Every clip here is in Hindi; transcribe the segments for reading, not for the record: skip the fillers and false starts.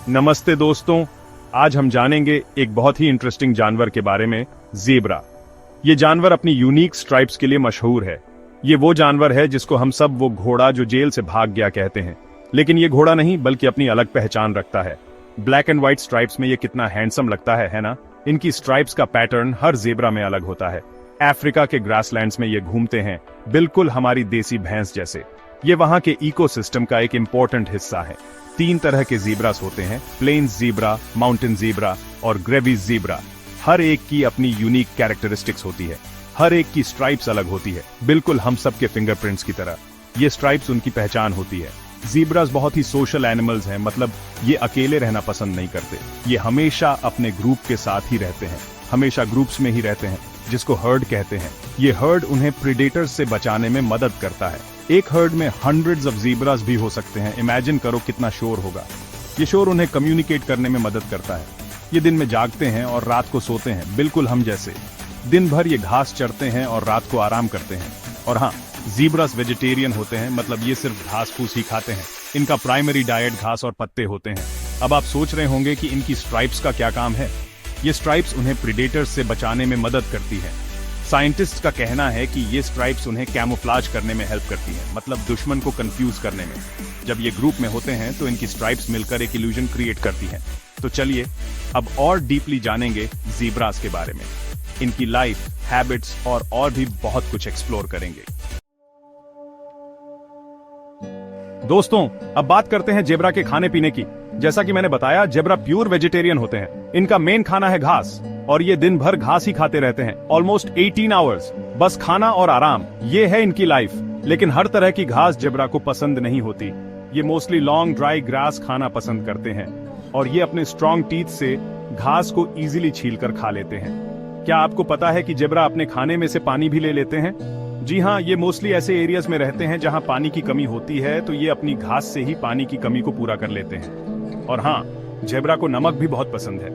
नमस्ते दोस्तों, आज हम जानेंगे एक बहुत ही इंटरेस्टिंग जानवर के बारे में, ज़ेब्रा। ये जानवर अपनी यूनिक स्ट्राइप्स के लिए मशहूर है। ये वो जानवर है जिसको हम सब वो घोड़ा जो जेल से भाग गया कहते हैं, लेकिन ये घोड़ा नहीं बल्कि अपनी अलग पहचान रखता है। ब्लैक एंड व्हाइट स्ट्राइप्स में ये कितना हैंडसम लगता है ना? इनकी स्ट्राइप्स का पैटर्न हर ज़ेब्रा में अलग होता है। अफ्रीका के ग्रासलैंड्स में ये घूमते हैं, बिल्कुल हमारी देसी भैंस जैसे। ये वहां के इकोसिस्टम का एक इंपॉर्टेंट हिस्सा है। 3 तरह के ज़ेब्रास होते हैं, प्लेन्स ज़ेब्रा, माउंटेन ज़ेब्रा और ग्रेविस ज़ेब्रा। हर एक की अपनी यूनिक कैरेक्टरिस्टिक्स होती है, हर एक की स्ट्राइप्स अलग होती है, बिल्कुल हम सब के फिंगरप्रिंट्स की तरह। ये स्ट्राइप्स उनकी पहचान होती है। ज़ेब्रास बहुत ही सोशल एनिमल्स हैं, मतलब ये अकेले रहना पसंद नहीं करते। ये हमेशा अपने ग्रुप के साथ ही रहते हैं, हमेशा ग्रुप्स में ही रहते हैं, जिसको हर्ड कहते हैं। ये हर्ड उन्हें प्रीडेटर्स से बचाने में मदद करता है। एक हर्ड में हंड्रेड्स ऑफ ज़ेब्रास भी हो सकते हैं। इमेजिन करो कितना शोर होगा। ये शोर उन्हें कम्युनिकेट करने में मदद करता है। ये दिन में जागते हैं और रात को सोते हैं, बिल्कुल हम जैसे। दिन भर ये घास चरते हैं और रात को आराम करते हैं। और हाँ, ज़ेब्रास वेजिटेरियन होते हैं, मतलब ये सिर्फ घास फूस ही खाते हैं। इनका प्राइमरी डाइट घास और पत्ते होते हैं। अब आप सोच रहे होंगे कि इनकी स्ट्राइप्स का क्या काम है। ये स्ट्राइप्स उन्हें प्रीडेटर्स से बचाने में मदद करती है। साइंटिस्ट का कहना है कि ये स्ट्राइप्स उन्हें कैमोफ्लेज करने में हेल्प करती हैं, मतलब दुश्मन को कंफ्यूज करने में। जब ये ग्रुप में होते हैं तो इनकी स्ट्राइप्स मिलकर एक इल्यूजन क्रिएट करती हैं। तो चलिए अब और डीपली जानेंगे ज़ेब्रास के बारे में, इनकी लाइफ, हैबिट्स और भी बहुत कुछ एक्सप्लोर करेंगे। दोस्तों, अब बात करते हैं ज़ेब्रा के खाने पीने की। जैसा कि मैंने बताया, ज़ेब्रा प्योर वेजिटेरियन होते हैं। इनका मेन खाना है घास, और ये दिन भर घास ही खाते रहते हैं, ऑलमोस्ट 18 आवर्स। बस खाना और आराम, ये है इनकी लाइफ। लेकिन हर तरह की घास ज़ेब्रा को पसंद नहीं होती। ये मोस्टली लॉन्ग ड्राई ग्रास खाना पसंद करते हैं, और ये अपने स्ट्रॉन्ग टीथ से घास को इजीली छीलकर खा लेते हैं। क्या आपको पता है कि ज़ेब्रा अपने खाने में से पानी भी ले लेते हैं? जी हाँ, ये मोस्टली ऐसे एरियाज में रहते हैं जहाँ पानी की कमी होती है, तो ये अपनी घास से ही पानी की कमी को पूरा कर लेते हैं। और हाँ, ज़ेब्रा को नमक भी बहुत पसंद है।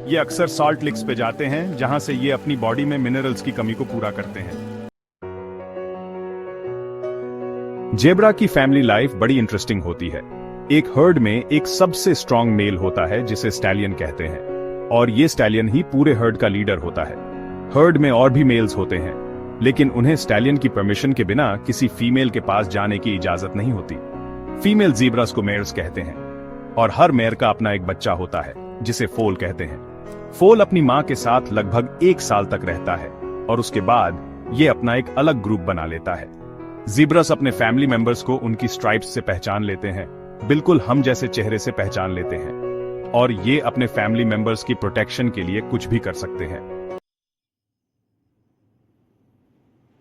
ये अक्सर सॉल्ट लेक्स पे जाते हैं, जहां से ये अपनी बॉडी में मिनरल्स की कमी को पूरा करते हैं। ज़ेब्रा की फैमिली लाइफ बड़ी इंटरेस्टिंग होती है। एक हर्ड में एक सबसे स्ट्रॉन्ग मेल होता है जिसे स्टैलियन कहते हैं, और ये स्टैलियन ही पूरे हर्ड का लीडर होता है। हर्ड में और भी मेल्स होते हैं, लेकिन उन्हें स्टैलियन की परमिशन के बिना किसी फीमेल के पास जाने की इजाजत नहीं होती। फीमेल ज़ेब्रास को मेयर्स कहते हैं, और हर मेयर का अपना एक बच्चा होता है जिसे फोल कहते हैं। फोल अपनी मां के साथ लगभग 1 साल तक रहता है, और उसके बाद ये अपना एक अलग ग्रुप बना लेता है। ज़ेब्रास अपने फैमिली मेंबर्स को उनकी स्ट्राइप्स से पहचान लेते हैं, बिल्कुल हम जैसे चेहरे से पहचान लेते हैं, और ये अपने फैमिली मेंबर्स की प्रोटेक्शन के लिए कुछ भी कर सकते हैं।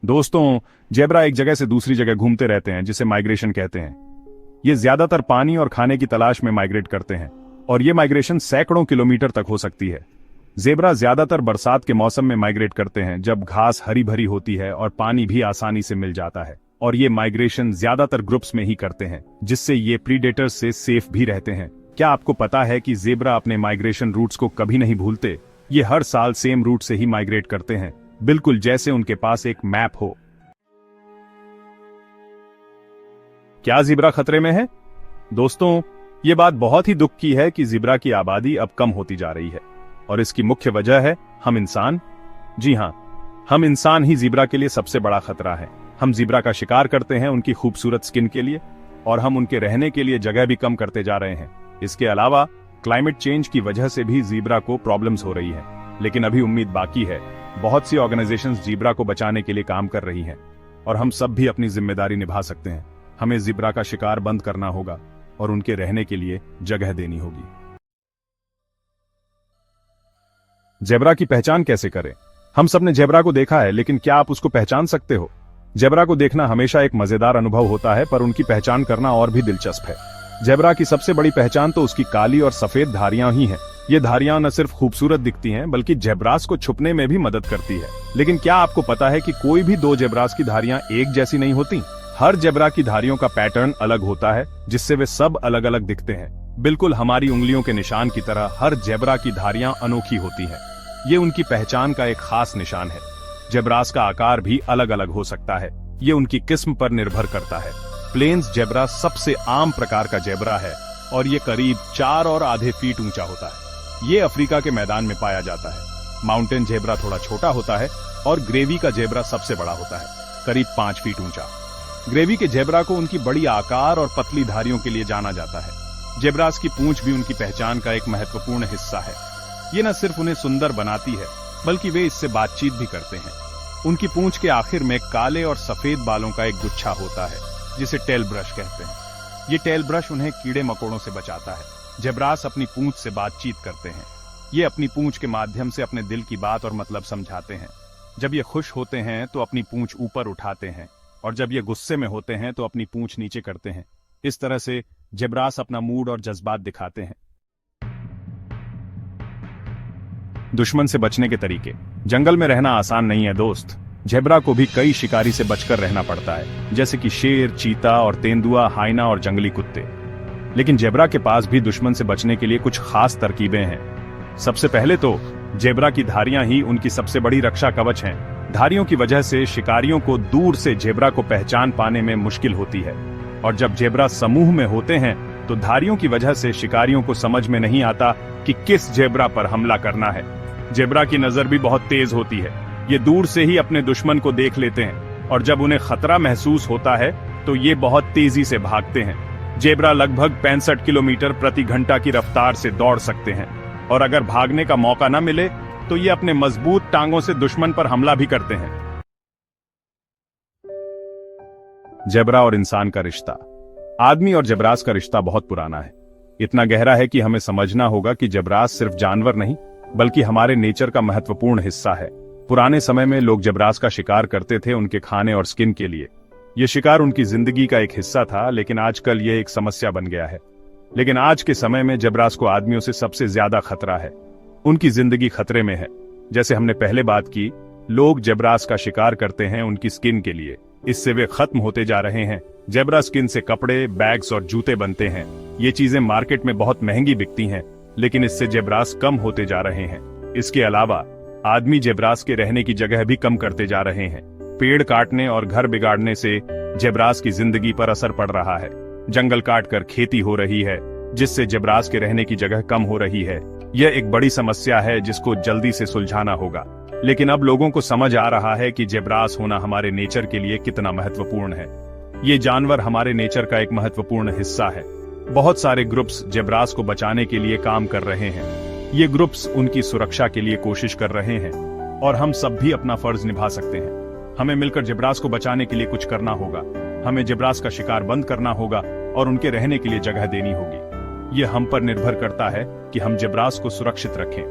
दोस्तों, ज़ेब्रा एक जगह से दूसरी जगह घूमते रहते हैं, जिसे माइग्रेशन कहते हैं। ये ज्यादातर पानी और खाने की तलाश में माइग्रेट करते हैं, और ये माइग्रेशन सैकड़ों किलोमीटर तक हो सकती है। ज़ेब्रा ज्यादातर बरसात के मौसम में माइग्रेट करते हैं, जब घास हरी भरी होती है और पानी भी आसानी से मिल जाता है। और ये माइग्रेशन ज्यादातर ग्रुप्स में ही करते हैं, जिससे ये प्रीडेटर्स से सेफ भी रहते हैं। क्या आपको पता है कि ज़ेब्रा अपने माइग्रेशन रूट्स को कभी नहीं भूलते? ये हर साल सेम रूट से ही माइग्रेट करते हैं, बिल्कुल जैसे उनके पास एक मैप हो। क्या ज़ेब्रा खतरे में है? दोस्तों, ये बात बहुत ही दुख की है कि ज़ेब्रा की आबादी अब कम होती जा रही है, और इसकी मुख्य वजह है हम इंसान। जी हाँ, हम इंसान ही ज़ेब्रा के लिए सबसे बड़ा खतरा है। हम ज़ेब्रा का शिकार करते हैं उनकी खूबसूरत स्किन के लिए, और हम उनके रहने के लिए जगह भी कम करते जा रहे हैं। इसके अलावा क्लाइमेट चेंज की वजह से भी ज़ेब्रा को प्रॉब्लम्स हो रही है, लेकिन अभी उम्मीद बाकी है। बहुत सी ऑर्गेनाइजेशंस ज़ेब्रा को बचाने के लिए काम कर रही हैं, और हम सब भी अपनी जिम्मेदारी निभा सकते हैं। हमें ज़ेब्रा का शिकार बंद करना होगा और उनके रहने के लिए जगह देनी होगी। ज़ेब्रा की पहचान कैसे करें? हम सब ने ज़ेब्रा को देखा है, लेकिन क्या आप उसको पहचान सकते हो? ज़ेब्रा को देखना हमेशा एक मजेदार अनुभव होता है, पर उनकी पहचान करना और भी दिलचस्प है। ज़ेब्रा की सबसे बड़ी पहचान तो उसकी काली और सफेद धारियां ही हैं। ये धारियां न सिर्फ खूबसूरत दिखती हैं, बल्कि ज़ेब्रास को छुपने में भी मदद करती है। लेकिन क्या आपको पता है कि कोई भी 2 ज़ेब्रास की धारियां एक जैसी नहीं होती? हर ज़ेब्रा की धारियों का पैटर्न अलग होता है, जिससे वे सब अलग अलग दिखते हैं। बिल्कुल हमारी उंगलियों के निशान की तरह हर ज़ेब्रा की धारियां अनोखी होती हैं। ये उनकी पहचान का एक खास निशान है। ज़ेब्रास का आकार भी अलग अलग हो सकता है, ये उनकी किस्म पर निर्भर करता है। प्लेन्स ज़ेब्रा सबसे आम प्रकार का ज़ेब्रा है, और ये करीब 4 और आधे फीट ऊंचा होता है। ये अफ्रीका के मैदान में पाया जाता है। माउंटेन जेब्रा थोड़ा छोटा होता है और ग्रेवी का जेब्रा सबसे बड़ा होता है, करीब 5 फीट ऊंचा। ग्रेवी के जेब्रा को उनकी बड़ी आकार और पतली धारियों के लिए जाना जाता है। जेब्रास की पूंछ भी उनकी पहचान का एक महत्वपूर्ण हिस्सा है। ये न सिर्फ उन्हें सुंदर बनाती है, बल्कि वे इससे बातचीत भी करते हैं। उनकी पूंछ के आखिर में काले और सफेद बालों का एक गुच्छा होता है, जिसे टेल ब्रश कहते हैं। ये टेल ब्रश उन्हें कीड़े मकोड़ों से बचाता है। जेब्रास अपनी पूंछ से बातचीत करते हैं। ये अपनी पूंछ के माध्यम से अपने दिल की बात और मतलब समझाते हैं। जब ये खुश होते हैं तो अपनी पूंछ ऊपर उठाते हैं, और जब ये गुस्से में होते हैं तो अपनी पूंछ नीचे करते हैं। इस तरह से जेब्रास अपना मूड और जज्बात दिखाते हैं। दुश्मन से बचने के तरीके। जंगल में रहना आसान नहीं है दोस्त। जेब्रा को भी कई शिकारी से बचकर रहना पड़ता है, जैसे कि शेर, चीता और तेंदुआ, हाइना और जंगली कुत्ते। लेकिन जेब्रा के पास भी दुश्मन से बचने के लिए कुछ खास तरकीबें हैं। सबसे पहले तो जेब्रा की धारियां ही उनकी सबसे बड़ी रक्षा कवच हैं। धारियों की वजह से शिकारियों को दूर से जेब्रा को पहचान पाने में मुश्किल होती है, और जब जेब्रा समूह में होते हैं तो धारियों की वजह से शिकारियों को समझ में नहीं आता कि किस जेब्रा पर हमला करना है। जेब्रा की नजर भी बहुत तेज होती है। ये दूर से ही अपने दुश्मन को देख लेते हैं, और जब उन्हें खतरा महसूस होता है तो ये बहुत तेजी से भागते हैं। जेब्रा लगभग 65 किलोमीटर प्रति घंटा की रफ्तार से दौड़ सकते हैं, और अगर भागने का मौका न मिले तो ये अपने मजबूत टांगों से दुश्मन पर हमला भी करते हैं। जेब्रा और इंसान का रिश्ता। आदमी और जेब्रास का रिश्ता बहुत पुराना है। इतना गहरा है कि हमें समझना होगा कि जेब्रास सिर्फ जानवर नहीं, बल्कि हमारे नेचर का महत्वपूर्ण हिस्सा है। पुराने समय में लोग जेब्रास का शिकार करते थे उनके खाने और स्किन के लिए। यह शिकार उनकी जिंदगी का एक हिस्सा था, लेकिन आजकल यह एक समस्या बन गया है। लेकिन आज के समय में जेब्रास को आदमियों से सबसे ज्यादा खतरा है। उनकी जिंदगी खतरे में है। जैसे हमने पहले बात की, लोग जेब्रास का शिकार करते हैं उनकी स्किन के लिए। इससे वे खत्म होते जा रहे हैं। जेब्रा स्किन से कपड़े, बैग्स और जूते बनते हैं। ये चीजें मार्केट में बहुत महंगी बिकती हैं, लेकिन इससे जेब्रास कम होते जा रहे हैं। इसके अलावा आदमी जेब्रास के रहने की जगह भी कम करते जा रहे हैं। पेड़ काटने और घर बिगाड़ने से जेब्रास की जिंदगी पर असर पड़ रहा है। जंगल काटकर खेती हो रही है, जिससे जेब्रास के रहने की जगह कम हो रही है। यह एक बड़ी समस्या है जिसको जल्दी से सुलझाना होगा। लेकिन अब लोगों को समझ आ रहा है कि जेब्रास होना हमारे नेचर के लिए कितना महत्वपूर्ण है। ये जानवर हमारे नेचर का एक महत्वपूर्ण हिस्सा है। बहुत सारे ग्रुप्स जेब्रास को बचाने के लिए काम कर रहे हैं। ये ग्रुप्स उनकी सुरक्षा के लिए कोशिश कर रहे हैं, और हम सब भी अपना फर्ज निभा सकते हैं। हमें मिलकर जेब्रास को बचाने के लिए कुछ करना होगा। हमें जेब्रास का शिकार बंद करना होगा और उनके रहने के लिए जगह देनी होगी। यह हम पर निर्भर करता है कि हम जेब्रास को सुरक्षित रखें।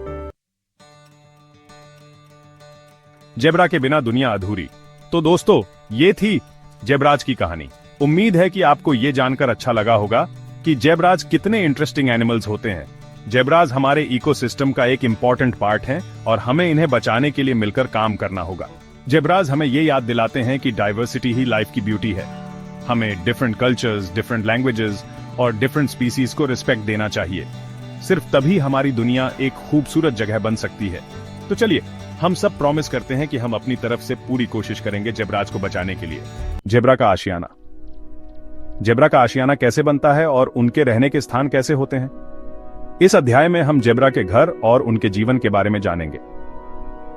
जेब्रा के बिना दुनिया अधूरी। तो दोस्तों, ये थी जेब्राज की कहानी। उम्मीद है कि आपको ये जानकर अच्छा लगा होगा कि जेब्राज कितने इंटरेस्टिंग एनिमल्स होते हैं। जेब्राज हमारे इकोसिस्टम का एक इंपॉर्टेंट पार्ट हैं, और हमें इन्हें बचाने के लिए मिलकर काम करना होगा। जेब्राज हमें ये याद दिलाते हैं कि डाइवर्सिटी ही लाइफ की ब्यूटी है। हमें डिफरेंट कल्चर्स, डिफरेंट लैंग्वेजेस और डिफरेंट स्पीसीज को रिस्पेक्ट देना चाहिए। सिर्फ तभी हमारी दुनिया एक खूबसूरत जगह बन सकती है। तो चलिए, हम सब प्रॉमिस करते हैं कि हम अपनी तरफ से पूरी कोशिश करेंगे जेब्राज को बचाने के लिए। जेब्रा का आशियाना। जेब्रा का आशियाना कैसे बनता है और उनके रहने के स्थान कैसे होते हैं? इस अध्याय में हम जेब्रा के घर और उनके जीवन के बारे में जानेंगे।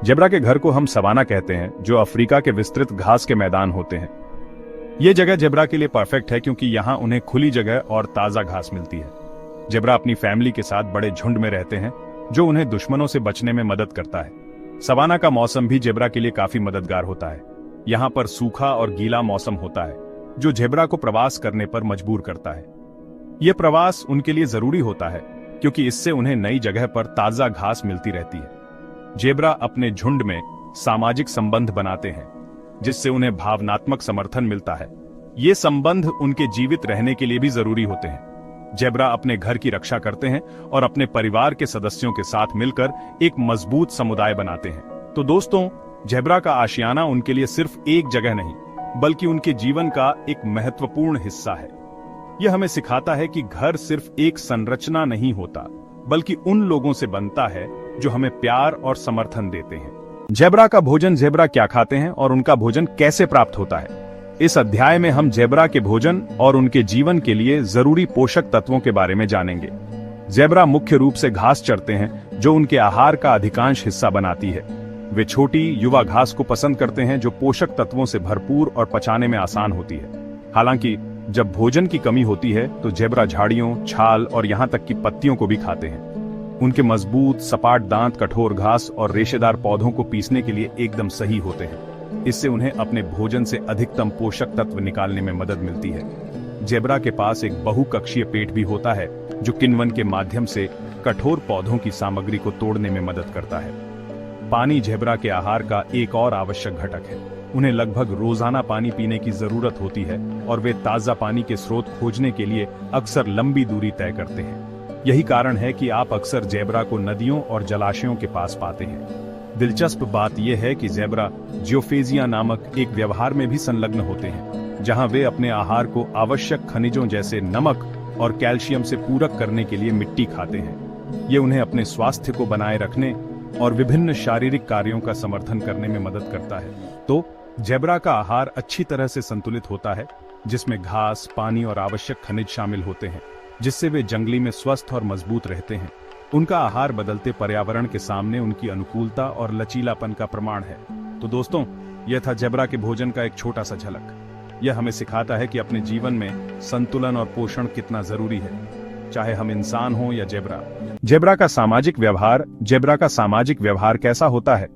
जेब्रा के घर को हम सवाना कहते हैं, जो अफ्रीका के विस्तृत घास के मैदान होते हैं। ये जगह जेब्रा के लिए परफेक्ट है क्योंकि यहाँ उन्हें खुली जगह और ताजा घास मिलती है। जेब्रा अपनी फैमिली के साथ बड़े झुंड में रहते हैं, जो उन्हें दुश्मनों से बचने में मदद करता है। सवाना का मौसम भी जेब्रा के लिए काफी मददगार होता है। यहाँ पर सूखा और गीला मौसम होता है, जो जेब्रा को प्रवास करने पर मजबूर करता है। यह प्रवास उनके लिए जरूरी होता है क्योंकि इससे उन्हें नई जगह पर ताजा घास मिलती रहती है। जेब्रा अपने झुंड में सामाजिक संबंध बनाते हैं, जिससे उन्हें भावनात्मक समर्थन मिलता है। ये संबंध उनके जीवित रहने के लिए भी जरूरी होते हैं। जेब्रा अपने घर की रक्षा करते हैं और अपने परिवार के सदस्यों के साथ मिलकर एक मजबूत समुदाय बनाते हैं। तो दोस्तों, जेब्रा का आशियाना उनके लिए सिर्फ एक जगह नहीं, बल्कि उनके जीवन का एक महत्वपूर्ण हिस्सा है। यह हमें सिखाता है कि घर सिर्फ एक संरचना नहीं होता, बल्कि उन लोगों से बनता है जो हमें प्यार और समर्थन देते हैं। जेब्रा का भोजन। जेब्रा क्या खाते हैं और उनका भोजन कैसे प्राप्त होता है, इस अध्याय में हम जेब्रा के भोजन और उनके जीवन के लिए जरूरी पोषक तत्वों के बारे में जानेंगे। जेब्रा मुख्य रूप से घास चरते हैं, जो उनके आहार का अधिकांश हिस्सा बनाती है। वे छोटी युवा घास को पसंद करते हैं, जो पोषक तत्वों से भरपूर और पचाने में आसान होती है। हालांकि जब भोजन की कमी होती है तो जेब्रा झाड़ियों, छाल और यहां तक कि पत्तियों को भी खाते हैं। उनके मजबूत सपाट दांत कठोर घास और रेशेदार पौधों को पीसने के लिए एकदम सही होते हैं। इससे उन्हें अपने भोजन से अधिकतम पोषक तत्व निकालने में मदद मिलती है। जेब्रा के पास एक बहुकक्षीय पेट भी होता है, जो किण्वन के माध्यम से कठोर पौधों की सामग्री को तोड़ने में मदद करता है। पानी जेब्रा के आहार का एक और आवश्यक घटक है। उन्हें लगभग रोजाना पानी पीने की जरूरत होती है और वे ताजा पानी के स्रोत खोजने के लिए अक्सर लंबी दूरी तय करते हैं। यही कारण है कि आप अक्सर जेब्रा को नदियों और जलाशयों के पास पाते हैं। दिलचस्प बात यह है कि जेब्रा जियोफेजिया नामक एक व्यवहार में भी संलग्न होते हैं, जहां वे अपने आहार को आवश्यक खनिजों जैसे नमक और कैल्शियम से पूरक करने के लिए मिट्टी खाते हैं। ये उन्हें अपने स्वास्थ्य को बनाए रखने और विभिन्न शारीरिक कार्यों का समर्थन करने में मदद करता है। तो जेब्रा का आहार अच्छी तरह से संतुलित होता है, जिसमें घास, पानी और आवश्यक खनिज शामिल होते हैं, जिससे वे जंगली में स्वस्थ और मजबूत रहते हैं। उनका आहार बदलते पर्यावरण के सामने उनकी अनुकूलता और लचीलापन का प्रमाण है। तो दोस्तों, यह था जेब्रा के भोजन का एक छोटा सा झलक। यह हमें सिखाता है कि अपने जीवन में संतुलन और पोषण कितना जरूरी है, चाहे हम इंसान हों या जेब्रा। जेब्रा का सामाजिक व्यवहार कैसा होता है?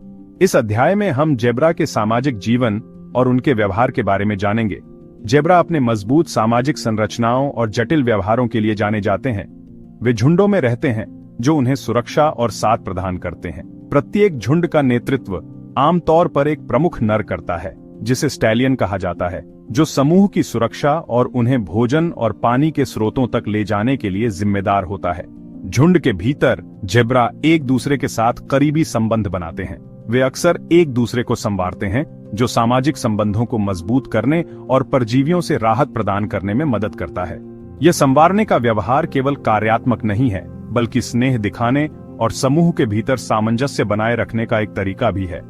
इस अध्याय में हम जेब्रा के सामाजिक जीवन और उनके व्यवहार के बारे में जानेंगे। जेब्रा अपने मजबूत सामाजिक संरचनाओं और जटिल व्यवहारों के लिए जाने जाते हैं। वे झुंडों में रहते हैं, जो उन्हें सुरक्षा और साथ प्रदान करते हैं। प्रत्येक झुंड का नेतृत्व आमतौर पर एक प्रमुख नर करता है, जिसे स्टैलियन कहा जाता है, जो समूह की सुरक्षा और उन्हें भोजन और पानी के स्रोतों तक ले जाने के लिए जिम्मेदार होता है। झुंड के भीतर जेब्रा एक दूसरे के साथ करीबी संबंध बनाते हैं। वे अक्सर एक दूसरे को संवारते हैं, जो सामाजिक संबंधों को मजबूत करने और परजीवियों से राहत प्रदान करने में मदद करता है। यह संवारने का व्यवहार केवल कार्यात्मक नहीं है, बल्कि स्नेह दिखाने और समूह के भीतर सामंजस्य बनाए रखने का एक तरीका भी है।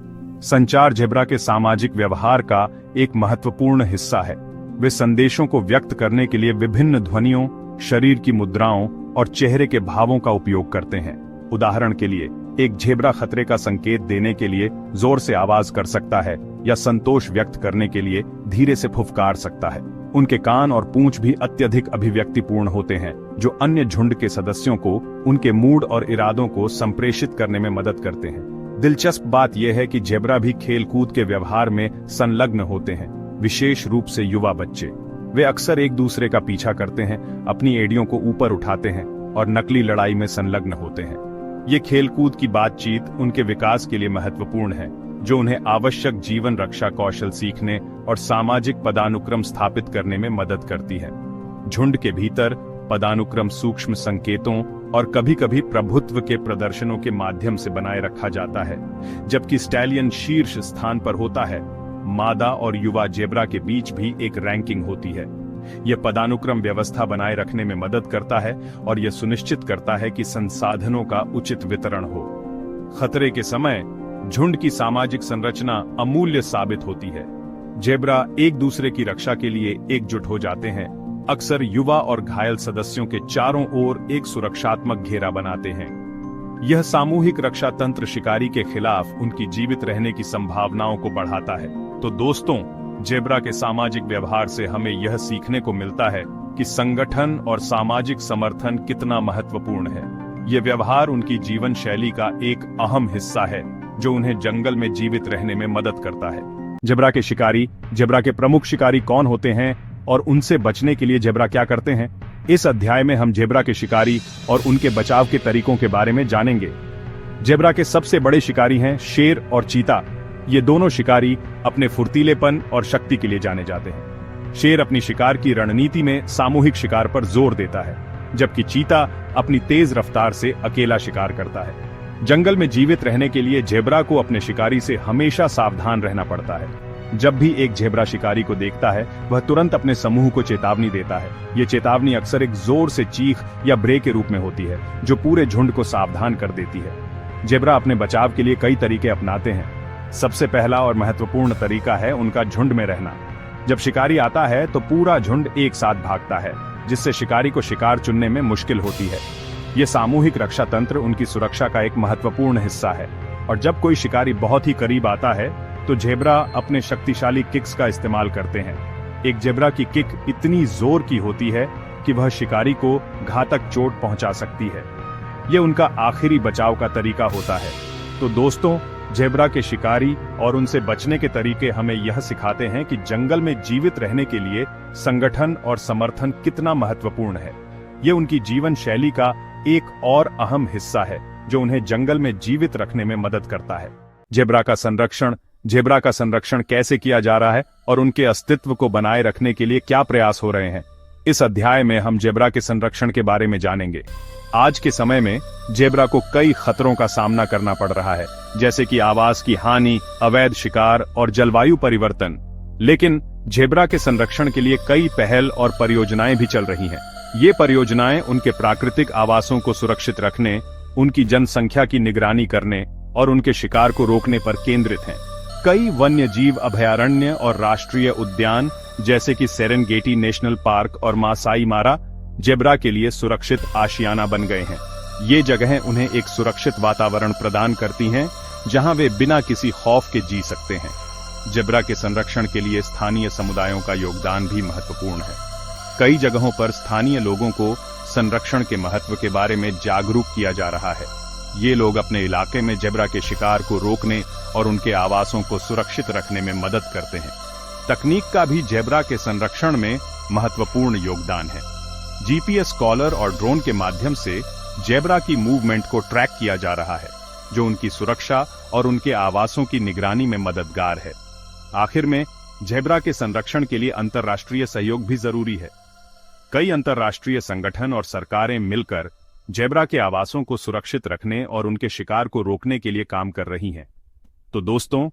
संचार जेब्रा के सामाजिक व्यवहार का एक महत्वपूर्ण हिस्सा है। वे संदेशों को व्यक्त करने के लिए विभिन्न ध्वनियों, शरीर की मुद्राओं और चेहरे के भावों का उपयोग करते हैं। उदाहरण के लिए, एक जेब्रा खतरे का संकेत देने के लिए जोर से आवाज कर सकता है या संतोष व्यक्त करने के लिए धीरे से फुफकार सकता है। उनके कान और पूंछ भी अत्यधिक अभिव्यक्तिपूर्ण होते हैं, जो अन्य झुंड के सदस्यों को उनके मूड और इरादों को संप्रेषित करने में मदद करते हैं। दिलचस्प बात यह है कि जेब्रा भी खेलकूद के व्यवहार में संलग्न होते हैं, विशेष रूप से युवा बच्चे। वे अक्सर एक दूसरे का पीछा करते हैं, अपनी एड़ियों को ऊपर उठाते हैं और नकली लड़ाई में संलग्न होते हैं। ये खेलकूद की बातचीत उनके विकास के लिए महत्वपूर्ण है, जो उन्हें आवश्यक जीवन रक्षा कौशल सीखने और सामाजिक पदानुक्रम स्थापित करने में मदद करती है। झुंड के भीतर पदानुक्रम सूक्ष्म संकेतों और कभी-कभी प्रभुत्व के प्रदर्शनों के माध्यम से बनाए रखा जाता है। जबकि स्टैलियन शीर्ष स्थान पर होता है, मादा और युवा जेब्रा के बीच भी एक रैंकिंग होती है। यह पदानुक्रम व्यवस्था बनाए रखने में मदद करता है और यह सुनिश्चित करता है कि संसाधनों का उचित वितरण हो। खतरे के समय झुंड की सामाजिक संरचना अमूल्य साबित होती है। जेब्रा एक दूसरे की रक्षा के लिए एकजुट हो जाते हैं, अक्सर युवा और घायल सदस्यों के चारों ओर एक सुरक्षात्मक घेरा बनाते हैं। यह सामूहिक रक्षा तंत्र शिकारी के खिलाफ उनकी जीवित रहने की संभावनाओं को बढ़ाता है। तो दोस्तों, जेब्रा के सामाजिक व्यवहार से हमें यह सीखने को मिलता है कि संगठन और सामाजिक समर्थन कितना महत्वपूर्ण है। यह व्यवहार उनकी जीवन शैली का एक अहम हिस्सा है, जो उन्हें जंगल में जीवित रहने में मदद करता है। जेब्रा के प्रमुख शिकारी कौन होते हैं और उनसे बचने के लिए जेब्रा क्या करते हैं? इस अध्याय में हम जेब्रा के शिकारी और उनके बचाव के तरीकों के बारे में जानेंगे। जेब्रा के सबसे बड़े शिकारी हैं शेर और चीता। ये दोनों शिकारी अपने फुर्तीलेपन और शक्ति के लिए जाने जाते हैं। शेर अपनी शिकार की रणनीति में सामूहिक शिकार पर जोर देता है, जबकि चीता अपनी तेज रफ्तार से अकेला शिकार करता है। जंगल में जीवित रहने के लिए जेब्रा को अपने शिकारी से हमेशा सावधान रहना पड़ता है। जब भी एक जेब्रा शिकारी को देखता है, वह तुरंत अपने समूह को चेतावनी देता है। ये चेतावनी अक्सर एक जोर से चीख या ब्रे के रूप में होती है, जो पूरे झुंड को सावधान कर देती है। जेब्रा अपने बचाव के लिए कई तरीके अपनाते हैं। सबसे पहला और महत्वपूर्ण तरीका है उनका झुंड में रहना। जब शिकारी आता है तो पूरा झुंड एक साथ भागता है, जिससे शिकारी को शिकार चुनने में मुश्किल होती है। ये सामूहिक रक्षा तंत्र उनकी सुरक्षा का एक महत्वपूर्ण हिस्सा है। और जब कोई शिकारी बहुत ही करीब आता है तो ज़ेब्रा अपने शक्तिशाली किक्स का इस्तेमाल करते हैं। एक ज़ेब्रा की किक इतनी जोर की होती है कि वह शिकारी को घातक चोट पहुंचा सकती है। यह उनका आखिरी बचाव का तरीका होता है। तो दोस्तों, ज़ेब्रा के शिकारी और उनसे बचने के तरीके हमें यह सिखाते हैं कि जंगल में जीवित रहने के लिए संगठन और समर्थन कितना महत्वपूर्ण है। ये उनकी जीवन शैली का एक और अहम हिस्सा है जो उन्हें जंगल में जीवित रखने में मदद करता है। ज़ेब्रा का संरक्षण कैसे किया जा रहा है और उनके अस्तित्व को बनाए रखने के लिए क्या प्रयास हो रहे हैं, इस अध्याय में हम ज़ेब्रा के संरक्षण के बारे में जानेंगे। आज के समय में ज़ेब्रा को कई खतरों का सामना करना पड़ रहा है, जैसे कि आवास की हानि, अवैध शिकार और जलवायु परिवर्तन। लेकिन ज़ेब्रा के संरक्षण के लिए कई पहल और परियोजनाएं भी चल रही हैं। ये परियोजनाएं उनके प्राकृतिक आवासों को सुरक्षित रखने, उनकी जनसंख्या की निगरानी करने और उनके शिकार को रोकने पर केंद्रित हैं। कई वन्य जीव अभयारण्य और राष्ट्रीय उद्यान जैसे कि सेरेनगेटी नेशनल पार्क और मासाई मारा ज़ेब्रा के लिए सुरक्षित आशियाना बन गए हैं। ये जगहें उन्हें एक सुरक्षित वातावरण प्रदान करती हैं जहां वे बिना किसी खौफ के जी सकते हैं। ज़ेब्रा के संरक्षण के लिए स्थानीय समुदायों का योगदान भी महत्वपूर्ण है। कई जगहों पर स्थानीय लोगों को संरक्षण के महत्व के बारे में जागरूक किया जा रहा है। ये लोग अपने इलाके में ज़ेब्रा के शिकार को रोकने और उनके आवासों को सुरक्षित रखने में मदद करते हैं। तकनीक का भी ज़ेब्रा के संरक्षण में महत्वपूर्ण योगदान है। जीपीएस कॉलर और ड्रोन के माध्यम से ज़ेब्रा की मूवमेंट को ट्रैक किया जा रहा है, जो उनकी सुरक्षा और उनके आवासों की निगरानी में मददगार है। आखिर में, ज़ेब्रा के संरक्षण के लिए अंतर्राष्ट्रीय सहयोग भी जरूरी है। कई अंतर्राष्ट्रीय संगठन और सरकारें मिलकर ज़ेब्रा के आवासों को सुरक्षित रखने और उनके शिकार को रोकने के लिए काम कर रही हैं। तो दोस्तों,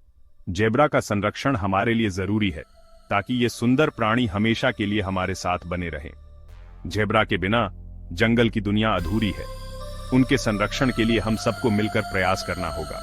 ज़ेब्रा का संरक्षण हमारे लिए जरूरी है ताकि ये सुंदर प्राणी हमेशा के लिए हमारे साथ बने रहें। ज़ेब्रा के बिना जंगल की दुनिया अधूरी है। उनके संरक्षण के लिए हम सबको मिलकर प्रयास करना होगा।